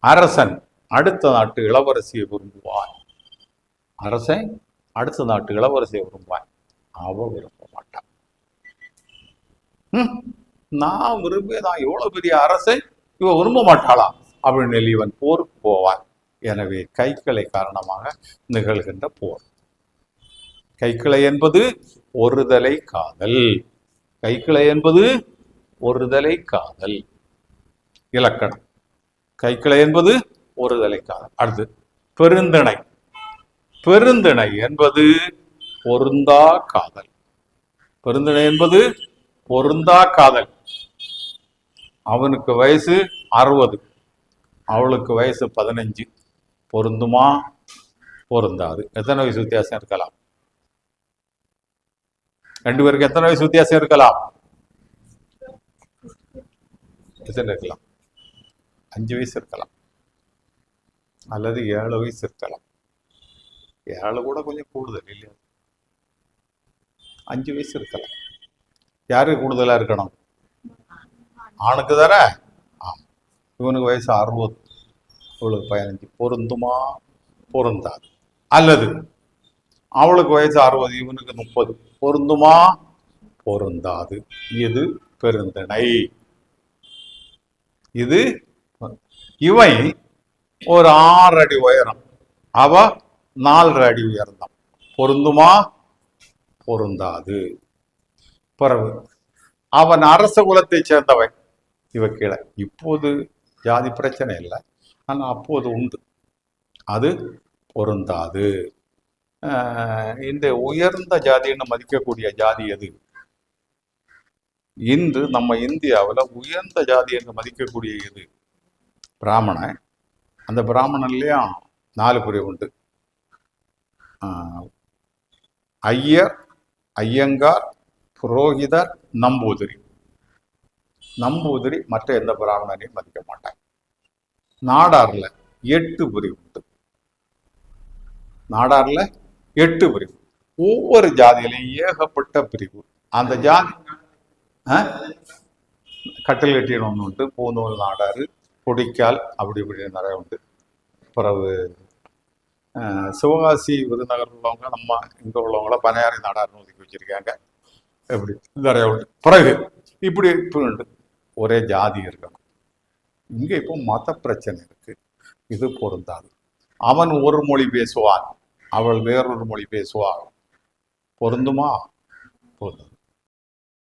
அரசன் அடுத்த நாட்டு இளவரசியை விரும்புவான். அரசன் அடுத்த நாட்டு இளவரசியை விரும்புவான். அவ விரும்ப மாட்டான். நான் விரும்பியதான் எவ்வளவு பெரிய அரசை இவ விரும்ப மாட்டாளா அப்படின்னு இவன் போருக்கு போவான். எனவே கைக்கிளை காரணமாக நிகழ்கின்ற போர். கைக்கிளை என்பது ஒருதலை காதல். கைக்கிளை என்பது ஒருதலை காதல். இலக்கணம். கைக்கிளை என்பது ஒருதலை காதல். அடுத்து பெருந்திணை. பெருந்திணை என்பது பொருந்தா காதல். பெருந்திணை என்பது பொருந்தா காதல். அவனுக்கு வயசு 60, அவளுக்கு வயசு 15. பொருந்துமா? பொருந்தாது. எத்தனை வயசு வித்தியாசம் இருக்கலாம்? 2 பேருக்கு எத்தனை வயசு வித்தியாசம் இருக்கலாம்? எத்தனை இருக்கலாம்? 5 வயசு இருக்கலாம், அல்லது 7 வயசு இருக்கலாம். 7 கூட கொஞ்சம் கூடுதல் இல்லையா? 5 வயசு இருக்கலாம். யாருக்கு கூடுதலா இருக்கணும்? ஆணுக்கு தானே. இவனுக்கு வயசு 60, இவளுக்கு 15. பொருந்துமா? பொருந்தாது. அல்லது அவளுக்கு வயசு 60, இவனுக்கு 30. பொருந்துமா? பொருந்தாது. இது பெருந்திணை. இது இவை ஒரு 6 அடி உயரம், அவ 4 அடி உயர்ந்தான். பொருந்துமா? பொருந்தாது. பிறகு அவன் அரச குலத்தை சேர்ந்தவன், இவ கீழே. இப்போது ஜாதி பிரச்சனை இல்லை, ஆனால் அப்போது உண்டு. அது பொருந்தாது. இந்த உயர்ந்த ஜாதின்னு மதிக்கக்கூடிய ஜாதி எது? இன்று நம்ம இந்தியாவில் உயர்ந்த ஜாதி என்று மதிக்கக்கூடிய எது? பிராமணன். அந்த பிராமணன்லயும் 4 பிரிவு உண்டு. ஐயர், ஐயங்கார், புரோகிதர், நம்பூதிரி. நம்பூதிரி மற்ற எந்த பிராமணனையும் மதிக்க மாட்டாங்க. நாடார்ல 8 பிரிவு உண்டு. நாடார்ல 8 பிரிவு. ஒவ்வொரு ஜாதியிலையும் ஏகப்பட்ட பிரிவு. அந்த ஜாதி கட்டில் கட்டியன் ஒன்று உண்டு, பூநூல் நாடாறு, பொடிக்கால், அப்படி இப்படி நிறைய உண்டு. பிறகு சிவகாசி விருதுநகர் உள்ளவங்க, நம்ம இங்கே உள்ளவங்கள பனையாரி நாடார்னு ஒதுக்கி வச்சிருக்காங்க. எப்படி நிறைய உண்டு. பிறகு இப்படி உண்டு. ஒரே ஜாதி இருக்கணும். இங்கே இப்போ மத பிரச்சனை இருக்கு. இது பொருந்தாது. அவன் ஒரு மொழி பேசுவான், அவள் வேறொரு மொழி பேசுவாள். பொருந்துமா? பொருந்தும்.